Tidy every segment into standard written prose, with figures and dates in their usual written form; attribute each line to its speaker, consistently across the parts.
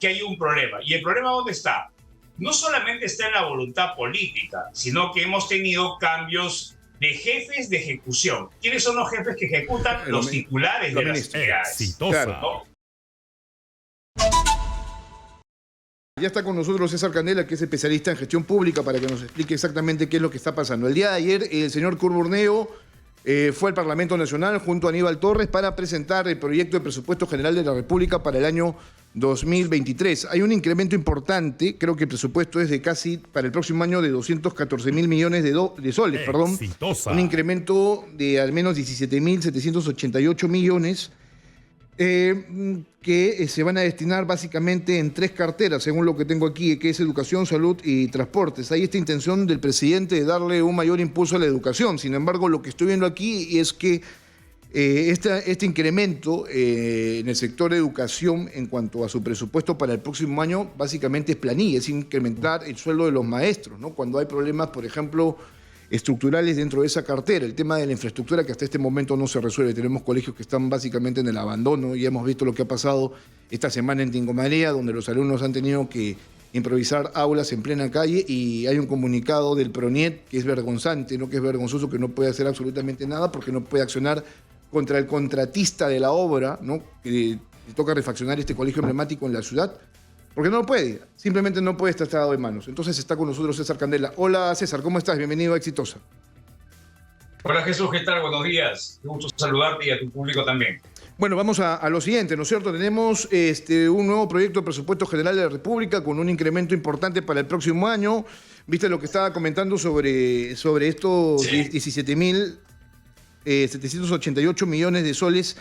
Speaker 1: que hay un problema. ¿Y el problema dónde está? No solamente está en la voluntad política, sino que hemos tenido cambios de jefes de ejecución. ¿Quiénes son los jefes que ejecutan? Los titulares de las entidades.
Speaker 2: Claro.
Speaker 1: ¿No?
Speaker 2: Ya está con nosotros César Candela, que es especialista en gestión pública, para que nos explique exactamente qué es lo que está pasando. El día de ayer, el señor Curburneo fue al Parlamento Nacional junto a Aníbal Torres para presentar el proyecto de presupuesto general de la República para el año 2023. Hay un incremento importante, creo que el presupuesto es de casi, para el próximo año, de 214.000 millones de soles, perdón. Un incremento de al menos 17.788 millones. Que se van a destinar básicamente en 3 carteras, según lo que tengo aquí, que es educación, salud y transportes. Hay esta intención del presidente de darle un mayor impulso a la educación. Sin embargo, lo que estoy viendo aquí es que este incremento en el sector de educación en cuanto a su presupuesto para el próximo año básicamente es planilla, es incrementar el sueldo de los maestros, ¿no? Cuando hay problemas, por ejemplo, estructurales dentro de esa cartera. El tema de la infraestructura, que hasta este momento no se resuelve. Tenemos colegios que están básicamente en el abandono. Ya hemos visto lo que ha pasado esta semana en Tincomaría, donde los alumnos han tenido que improvisar aulas en plena calle, y hay un comunicado del PRONIET que es vergonzante, ¿no? Que es vergonzoso, que no puede hacer absolutamente nada porque no puede accionar contra el contratista de la obra, ¿no? Que le toca refaccionar este colegio emblemático en la ciudad. Porque no puede, simplemente no puede estar atado de manos. Entonces está con nosotros César Candela. Hola César, ¿cómo estás? Bienvenido a Exitosa.
Speaker 1: Hola Jesús, ¿qué tal? Buenos días. Qué gusto saludarte y a tu público también.
Speaker 2: Bueno, vamos a lo siguiente, ¿no es cierto? Tenemos un nuevo proyecto de presupuesto general de la República con un incremento importante para el próximo año. ¿Viste lo que estaba comentando sobre estos 17.788 millones de soles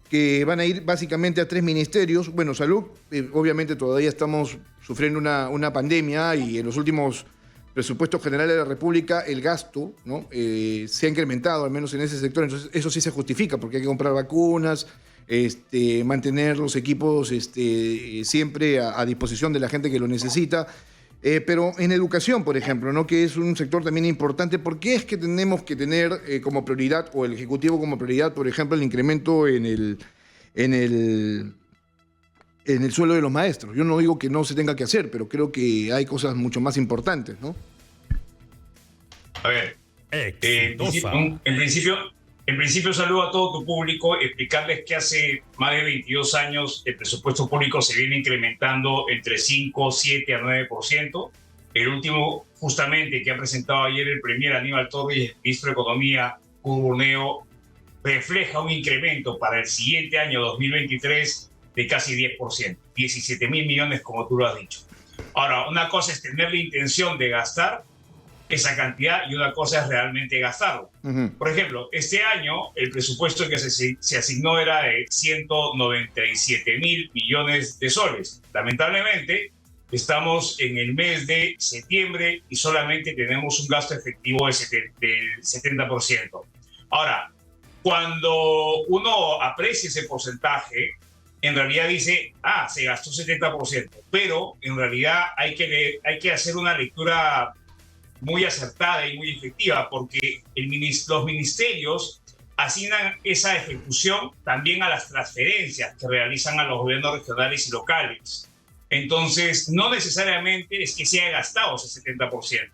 Speaker 2: que van a ir básicamente a 3 ministerios? Bueno, salud, obviamente todavía estamos sufriendo una pandemia, y en los últimos presupuestos generales de la República el gasto, ¿no? Se ha incrementado, al menos en ese sector. Entonces eso sí se justifica, porque hay que comprar vacunas, mantener los equipos siempre a disposición de la gente que lo necesita. Pero en educación, por ejemplo, ¿no? Que es un sector también importante, ¿por qué es que tenemos que tener como prioridad, o el Ejecutivo como prioridad, por ejemplo, el incremento en el sueldo de los maestros? Yo no digo que no se tenga que hacer, pero creo que hay cosas mucho más importantes, ¿no?
Speaker 1: A ver, en principio saludo a todo tu público, explicarles que hace más de 22 años el presupuesto público se viene incrementando entre 5, 7 a 9%. El último, justamente, que ha presentado ayer el premier Aníbal Torres y el ministro de Economía, Curburneo, refleja un incremento para el siguiente año 2023 de casi 10%, 17.000 millones, como tú lo has dicho. Ahora, una cosa es tener la intención de gastar esa cantidad y una cosa es realmente gastarlo. Por ejemplo, este año el presupuesto que se asignó era de 197.000 millones de soles. Lamentablemente, estamos en el mes de septiembre y solamente tenemos un gasto efectivo del 70%. Ahora, cuando uno aprecia ese porcentaje, en realidad dice, se gastó 70%, pero en realidad hay que hacer una lectura muy acertada y muy efectiva, porque los ministerios asignan esa ejecución también a las transferencias que realizan a los gobiernos regionales y locales. Entonces, no necesariamente es que se haya gastado ese 70%.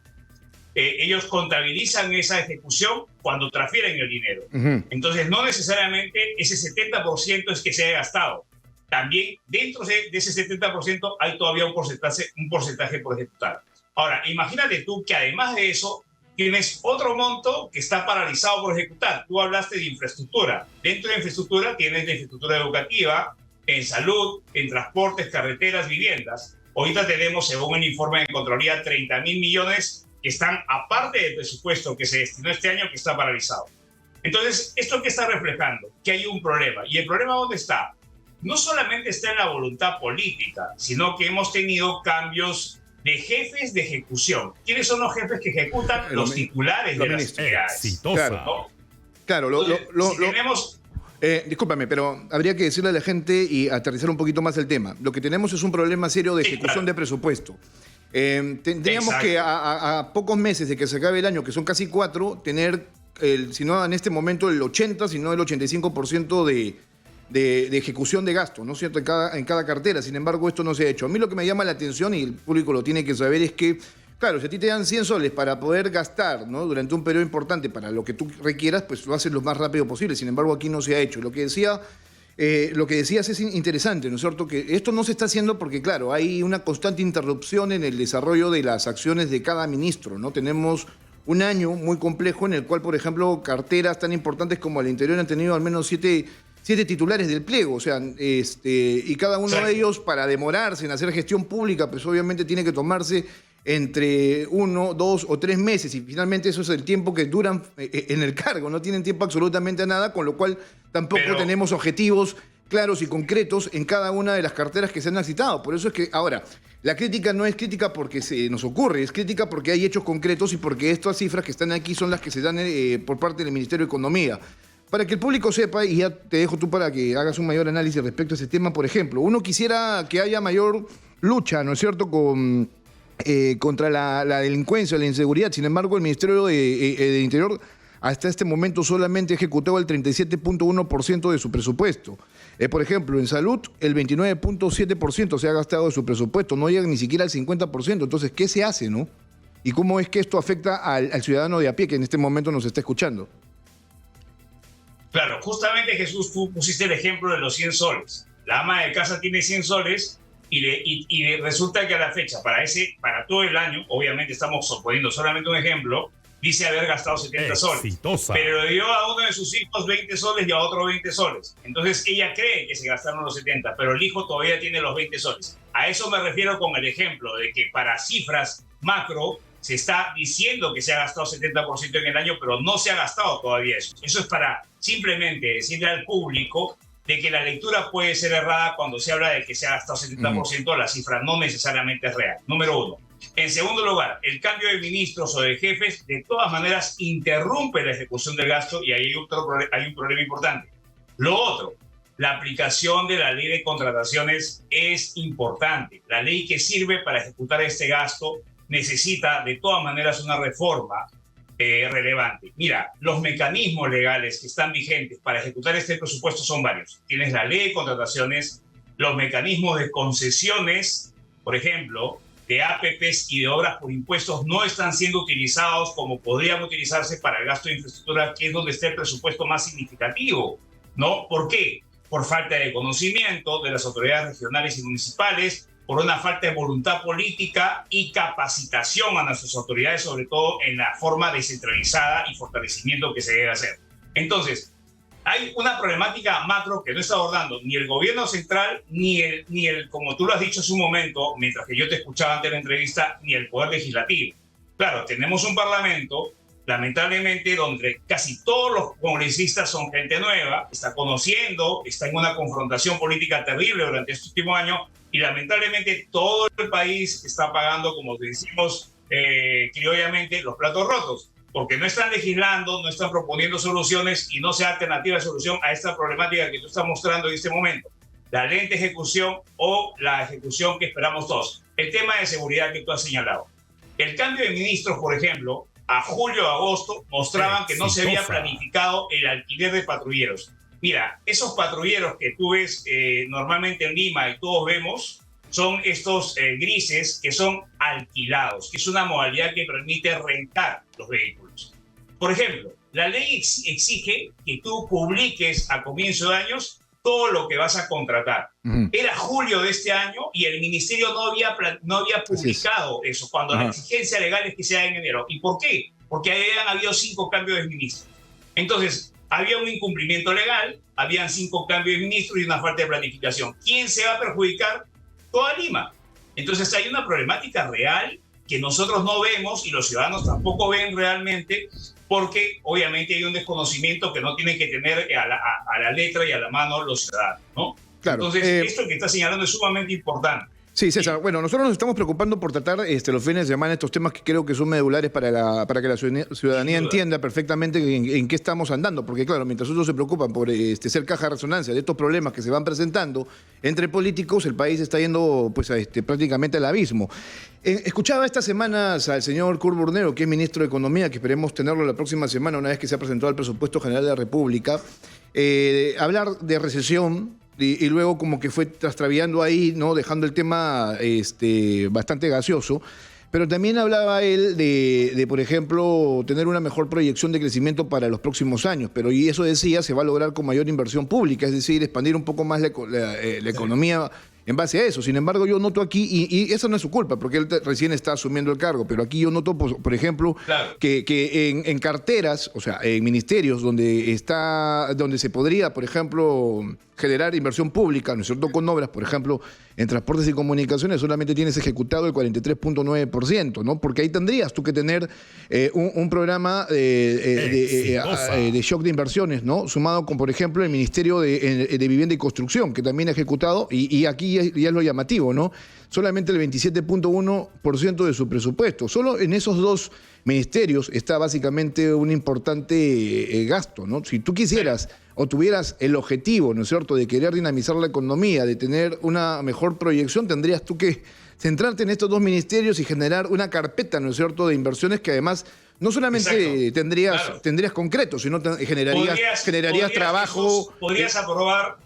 Speaker 1: Ellos contabilizan esa ejecución cuando transfieren el dinero. Entonces, no necesariamente ese 70% es que se haya gastado. También dentro de ese 70% hay todavía un porcentaje por ejecutar. Ahora, imagínate tú que además de eso tienes otro monto que está paralizado por ejecutar. Tú hablaste de infraestructura. Dentro de infraestructura tienes la infraestructura educativa, en salud, en transportes, carreteras, viviendas. Ahorita tenemos, según el informe de Contraloría, 30.000 millones que están aparte del presupuesto que se destinó este año, que está paralizado. Entonces, ¿esto qué está reflejando? Que hay un problema. ¿Y el problema dónde está? No solamente está en la voluntad política, sino que hemos tenido cambios de jefes de ejecución. ¿Quiénes son los jefes que ejecutan? Los titulares de las entidades.
Speaker 2: Claro, discúlpame, pero habría que decirle a la gente y aterrizar un poquito más el tema. Lo que tenemos es un problema serio de ejecución de presupuesto. Tendríamos que a pocos meses de que se acabe el año, que son casi 4, tener, si no en este momento el 80, si no el 85% de ejecución de gastos, ¿no es cierto?, en cada cartera. Sin embargo, esto no se ha hecho. A mí lo que me llama la atención, y el público lo tiene que saber, es que, claro, si a ti te dan 100 soles para poder gastar, ¿no?, durante un periodo importante para lo que tú requieras, pues lo haces lo más rápido posible. Sin embargo, aquí no se ha hecho. Lo que decías es interesante, ¿no es cierto?, que esto no se está haciendo porque, claro, hay una constante interrupción en el desarrollo de las acciones de cada ministro, ¿no? Tenemos un año muy complejo en el cual, por ejemplo, carteras tan importantes como el Interior han tenido al menos siete titulares del pliego, o sea, y cada uno de ellos, para demorarse en hacer gestión pública, pues obviamente tiene que tomarse entre 1, 2 o 3 meses, y finalmente eso es el tiempo que duran en el cargo, no tienen tiempo absolutamente a nada, con lo cual tampoco tenemos objetivos claros y concretos en cada una de las carteras que se han citado. Por eso es que ahora, la crítica no es crítica porque se nos ocurre, es crítica porque hay hechos concretos y porque estas cifras que están aquí son las que se dan por parte del Ministerio de Economía. Para que el público sepa, y ya te dejo tú para que hagas un mayor análisis respecto a ese tema, por ejemplo, uno quisiera que haya mayor lucha, ¿no es cierto?, contra la delincuencia, la inseguridad. Sin embargo, el Ministerio de Interior hasta este momento solamente ha ejecutado el 37.1% de su presupuesto. Por ejemplo, en salud, el 29.7% se ha gastado de su presupuesto, no llega ni siquiera al 50%. Entonces, ¿qué se hace, no? ¿Y cómo es que esto afecta al ciudadano de a pie que en este momento nos está escuchando?
Speaker 1: Claro, justamente, Jesús, tú pusiste el ejemplo de los 100 soles. La ama de casa tiene 100 soles y resulta que a la fecha, para todo el año, obviamente estamos suponiendo solamente un ejemplo, dice haber gastado 70 soles.
Speaker 3: Exitosa.
Speaker 1: Pero le dio a uno de sus hijos 20 soles y a otro 20 soles. Entonces ella cree que se gastaron los 70, pero el hijo todavía tiene los 20 soles. A eso me refiero con el ejemplo de que para cifras macro se está diciendo que se ha gastado 70% en el año, pero no se ha gastado todavía eso. Eso es para simplemente decirle al público de que la lectura puede ser errada cuando se habla de que se ha gastado 70%, la cifra no necesariamente es real. Número uno. En segundo lugar, el cambio de ministros o de jefes de todas maneras interrumpe la ejecución del gasto y ahí hay un problema importante. Lo otro, la aplicación de la ley de contrataciones es importante. La ley que sirve para ejecutar este gasto necesita de todas maneras una reforma relevante. Mira, los mecanismos legales que están vigentes para ejecutar este presupuesto son varios. Tienes la ley de contrataciones, los mecanismos de concesiones, por ejemplo, de APPs y de obras por impuestos no están siendo utilizados como podrían utilizarse para el gasto de infraestructura, que es donde está el presupuesto más significativo, ¿no? ¿Por qué? Por falta de conocimiento de las autoridades regionales y municipales, por una falta de voluntad política y capacitación a nuestras autoridades, sobre todo en la forma descentralizada y fortalecimiento que se debe hacer. Entonces, hay una problemática macro que no está abordando ni el gobierno central, ni el, como tú lo has dicho hace un momento, mientras que yo te escuchaba antes de la entrevista, ni el Poder Legislativo. Claro, tenemos un Parlamento, lamentablemente, donde casi todos los congresistas son gente nueva, está conociendo, está en una confrontación política terrible durante este último año, y lamentablemente todo el país está pagando, como decimos criollamente, los platos rotos, porque no están legislando, no están proponiendo soluciones y no se da alternativa de solución a esta problemática que tú estás mostrando en este momento. La lenta ejecución o la ejecución que esperamos todos. El tema de seguridad que tú has señalado. El cambio de ministros, por ejemplo, a julio o agosto mostraban que no se había planificado el alquiler de patrulleros. Mira, esos patrulleros que tú ves normalmente en Lima y todos vemos, son estos grises que son alquilados, que es una modalidad que permite rentar los vehículos. Por ejemplo, la ley exige que tú publiques a comienzo de años todo lo que vas a contratar. Era julio de este año y el ministerio no había publicado eso, cuando la exigencia legal es que sea en enero. ¿Y por qué? Porque habían habido 5 cambios de ministros. Entonces, había un incumplimiento legal, habían 5 cambios de ministros y una falta de planificación. ¿Quién se va a perjudicar? Toda Lima. Entonces hay una problemática real que nosotros no vemos y los ciudadanos tampoco ven realmente, porque obviamente hay un desconocimiento que no tienen que tener a la letra y a la mano los ciudadanos, ¿no? Claro, entonces esto que está señalando es sumamente importante.
Speaker 2: Sí, César. Bueno, nosotros nos estamos preocupando por tratar los fines de semana estos temas que creo que son medulares para que la ciudadanía entienda perfectamente en qué estamos andando. Porque, claro, mientras otros se preocupan por ser caja de resonancia de estos problemas que se van presentando entre políticos, el país está yendo pues, prácticamente al abismo. Escuchaba estas semanas al señor Kurt Burnero, que es ministro de Economía, que esperemos tenerlo la próxima semana, una vez que se ha presentado el presupuesto general de la República, hablar de recesión. Y luego como que fue trastraviando ahí, ¿no? Dejando el tema bastante gaseoso. Pero también hablaba él de, por ejemplo, tener una mejor proyección de crecimiento para los próximos años. Pero, y eso decía, se va a lograr con mayor inversión pública, es decir, expandir un poco más la economía en base a eso. Sin embargo, yo noto aquí, y eso no es su culpa, porque él recién está asumiendo el cargo, pero aquí yo noto, por ejemplo, claro, que en carteras, o sea, en ministerios donde se podría, por ejemplo, generar inversión pública, ¿no es cierto?, con obras, por ejemplo, en transportes y comunicaciones, solamente tienes ejecutado el 43.9%, ¿no? Porque ahí tendrías tú que tener un programa de shock de inversiones, ¿no? Sumado con, por ejemplo, el Ministerio de Vivienda y Construcción, que también ha ejecutado, y aquí ya es lo llamativo, ¿no? Solamente el 27.1% de su presupuesto. Solo en esos dos ministerios está básicamente un importante gasto, ¿no? Si tú quisieras o tuvieras el objetivo, ¿no es cierto?, de querer dinamizar la economía, de tener una mejor proyección, tendrías tú que centrarte en estos dos ministerios y generar una carpeta, ¿no es cierto?, de inversiones que además no solamente tendrías concreto, sino generarías trabajo.
Speaker 1: Podrías aprobar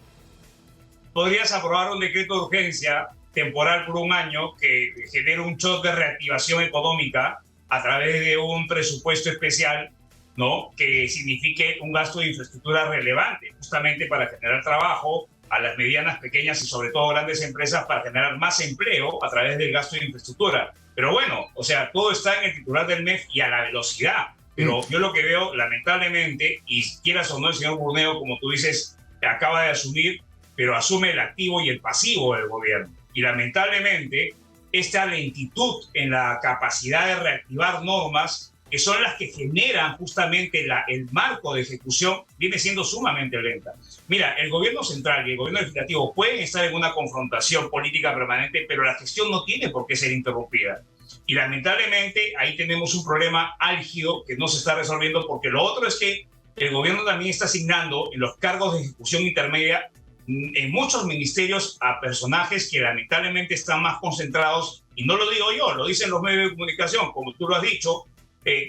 Speaker 1: un decreto de urgencia temporal por un año que genere un shock de reactivación económica a través de un presupuesto especial, ¿no?, que signifique un gasto de infraestructura relevante, justamente para generar trabajo a las medianas, pequeñas y sobre todo grandes empresas, para generar más empleo a través del gasto de infraestructura. Pero bueno, o sea, todo está en el titular del MEF y a la velocidad. Pero yo lo que veo, lamentablemente, y quieras o no, el señor Burneo, como tú dices, acaba de asumir, pero asume el activo y el pasivo del gobierno. Y lamentablemente, esta lentitud en la capacidad de reactivar normas, que son las que generan justamente el marco de ejecución, viene siendo sumamente lenta. Mira, el gobierno central y el gobierno legislativo pueden estar en una confrontación política permanente, pero la gestión no tiene por qué ser interrumpida. Y lamentablemente ahí tenemos un problema álgido que no se está resolviendo, porque lo otro es que el gobierno también está asignando en los cargos de ejecución intermedia en muchos ministerios a personajes que lamentablemente están más concentrados, y no lo digo yo, lo dicen los medios de comunicación, como tú lo has dicho,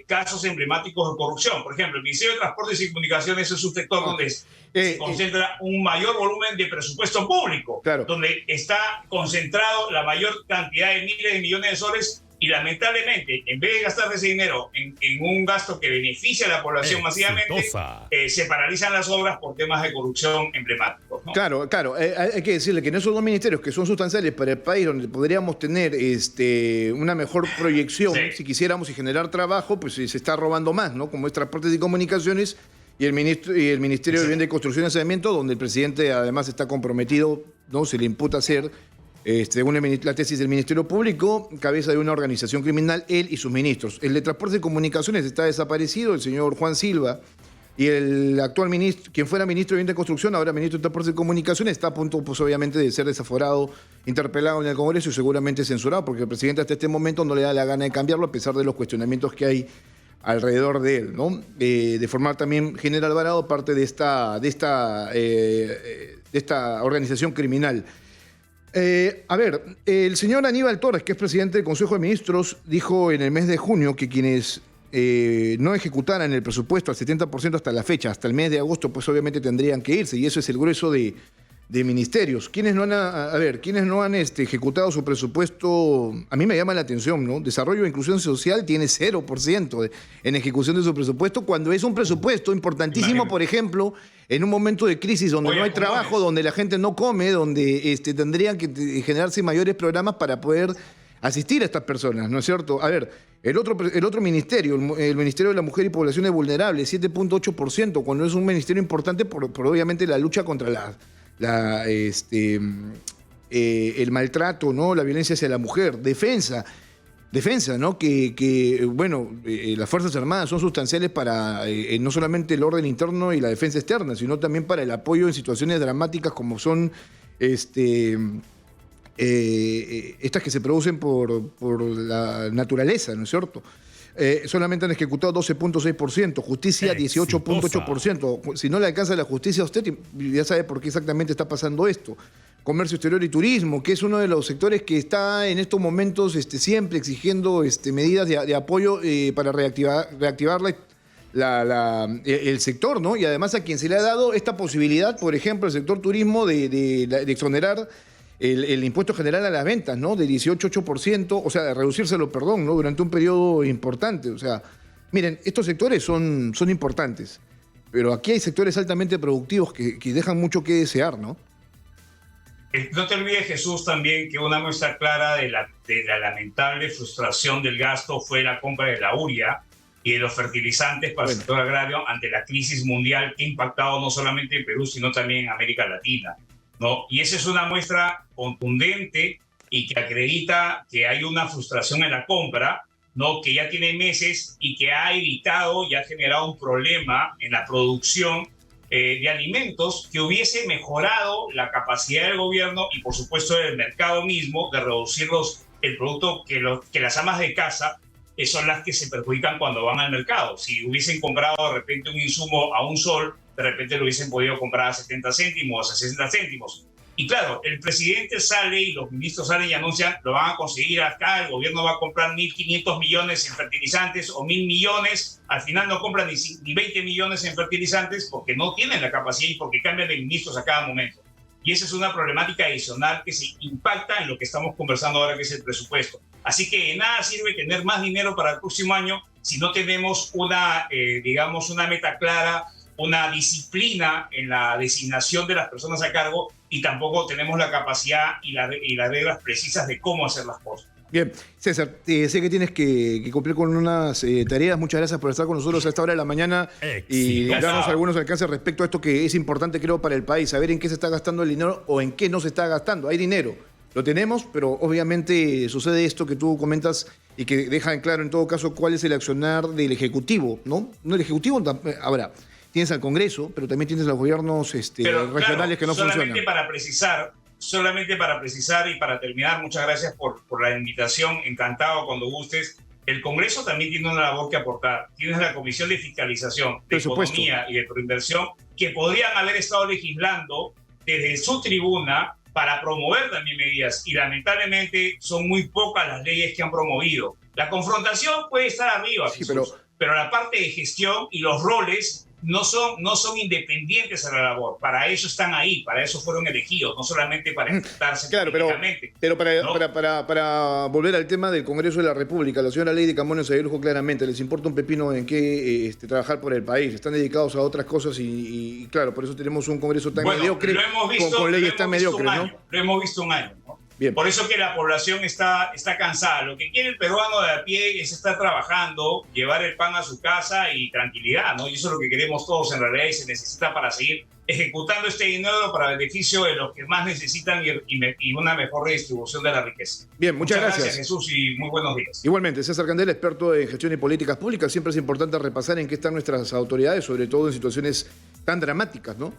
Speaker 1: casos emblemáticos de corrupción. Por ejemplo, el Ministerio de Transportes y Comunicaciones es un sector donde se concentra un mayor volumen de presupuesto público, donde está concentrado la mayor cantidad de miles de millones de soles, y lamentablemente, en vez de gastar ese dinero en un gasto que beneficia a la población masivamente, se paralizan las obras por temas de corrupción emblemáticos, ¿no?
Speaker 2: Claro. Hay que decirle que en esos dos ministerios que son sustanciales para el país, donde podríamos tener una mejor proyección, si quisiéramos, y generar trabajo, pues se está robando más, ¿no? Como es Transportes y Comunicaciones y el Ministerio de Vivienda y Construcción y Saneamiento, donde el presidente además está comprometido, ¿no? Se le imputa ser, según la tesis del Ministerio Público, cabeza de una organización criminal, él y sus ministros. El de Transportes y Comunicaciones está desaparecido, el señor Juan Silva, y el actual ministro, quien fuera ministro de Vivienda y Construcción, ahora ministro de Transportes y Comunicaciones, está a punto, pues obviamente, de ser desaforado, interpelado en el Congreso y seguramente censurado, porque el presidente hasta este momento no le da la gana de cambiarlo, a pesar de los cuestionamientos que hay alrededor de él, ¿no? De formar también General Alvarado parte de esta organización criminal. A ver, el señor Aníbal Torres, que es presidente del Consejo de Ministros, dijo en el mes de junio que quienes no ejecutaran el presupuesto al 70% hasta la fecha, hasta el mes de agosto, pues obviamente tendrían que irse, y eso es el grueso de ministerios. ¿Quiénes no han ejecutado su presupuesto? A mí me llama la atención, ¿no? Desarrollo e Inclusión Social tiene 0% en ejecución de su presupuesto, cuando es un presupuesto importantísimo, por ejemplo, en un momento de crisis donde no hay trabajo, donde la gente no come, donde tendrían que generarse mayores programas para poder asistir a estas personas, ¿no es cierto? A ver, el otro ministerio, el Ministerio de la Mujer y Poblaciones Vulnerables, 7.8%, cuando es un ministerio importante por obviamente la lucha contra el maltrato, ¿no? La violencia hacia la mujer, defensa, ¿no? Las Fuerzas Armadas son sustanciales para no solamente el orden interno y la defensa externa, sino también para el apoyo en situaciones dramáticas como son estas que se producen por la naturaleza, ¿no es cierto? Solamente han ejecutado 12.6%, justicia 18.8%. Si no le alcanza la justicia a usted, ya sabe por qué exactamente está pasando esto. Comercio exterior y turismo, que es uno de los sectores que está en estos momentos siempre exigiendo medidas de apoyo para reactivar el sector, ¿no? Y además a quien se le ha dado esta posibilidad, por ejemplo, el sector turismo de exonerar el impuesto general a las ventas, ¿no? De 18.8%, o sea, de reducírselo, perdón, ¿no? Durante un periodo importante. O sea, miren, estos sectores son importantes, pero aquí hay sectores altamente productivos que dejan mucho que desear, ¿no?
Speaker 1: No te olvides, Jesús, también que una muestra clara de la lamentable frustración del gasto fue la compra de la urea y de los fertilizantes para el sector agrario ante la crisis mundial que ha impactado no solamente en Perú, sino también en América Latina, ¿no? Y esa es una muestra contundente y que acredita que hay una frustración en la compra, ¿no? Que ya tiene meses y que ha evitado y ha generado un problema en la producción de alimentos que hubiese mejorado la capacidad del gobierno y, por supuesto, del mercado mismo de reducir el producto que las amas de casa son las que se perjudican cuando van al mercado. Si hubiesen comprado de repente un insumo a $1, de repente lo hubiesen podido comprar a 70 céntimos, a 60 céntimos. Y claro, el presidente sale y los ministros salen y anuncian, lo van a conseguir acá, el gobierno va a comprar 1.500 millones en fertilizantes o 1.000 millones, al final no compran ni 20 millones en fertilizantes porque no tienen la capacidad y porque cambian de ministros a cada momento. Y esa es una problemática adicional que se impacta en lo que estamos conversando ahora, que es el presupuesto. Así que de nada sirve tener más dinero para el próximo año si no tenemos una meta clara, una disciplina en la designación de las personas a cargo y tampoco tenemos la capacidad y las reglas precisas de cómo hacer las cosas.
Speaker 2: Bien, César, sé que tienes que cumplir con unas tareas. Muchas gracias por estar con nosotros a esta hora de la mañana y darnos algunos alcances respecto a esto que es importante, creo, para el país, saber en qué se está gastando el dinero o en qué no se está gastando. Hay dinero, lo tenemos, pero obviamente sucede esto que tú comentas y que deja en claro, en todo caso, cuál es el accionar del Ejecutivo, ¿no? No, el Ejecutivo habrá. Tienes al Congreso, pero también tienes a los gobiernos regionales, claro, que no funcionan.
Speaker 1: Solamente para precisar y para terminar, muchas gracias por la invitación, encantado cuando gustes. El Congreso también tiene una labor que aportar. Tienes la Comisión de Fiscalización, de Economía y de Proinversión, que podrían haber estado legislando desde su tribuna para promover también medidas, y lamentablemente son muy pocas las leyes que han promovido. La confrontación puede estar arriba, sí, pero la parte de gestión y los roles no son independientes a la labor. Para eso están ahí, para eso fueron elegidos, no solamente para enfrentarse políticamente.
Speaker 2: Pero para volver al tema del Congreso de la República, la señora Lady Camones se dijo claramente, les importa un pepino en qué trabajar por el país, están dedicados a otras cosas y claro, por eso tenemos un Congreso tan mediocre, con leyes tan mediocres, ¿no?
Speaker 1: Lo hemos visto un año, ¿no?
Speaker 2: Bien.
Speaker 1: Por eso que la población está cansada. Lo que quiere el peruano de a pie es estar trabajando, llevar el pan a su casa y tranquilidad, ¿no? Y eso es lo que queremos todos en realidad y se necesita para seguir ejecutando este dinero para beneficio de los que más necesitan y una mejor redistribución de la riqueza.
Speaker 2: Bien, muchas gracias,
Speaker 1: Jesús, y muy buenos días.
Speaker 2: Igualmente, César Candela, experto en gestión y políticas públicas. Siempre es importante repasar en qué están nuestras autoridades, sobre todo en situaciones tan dramáticas, ¿no?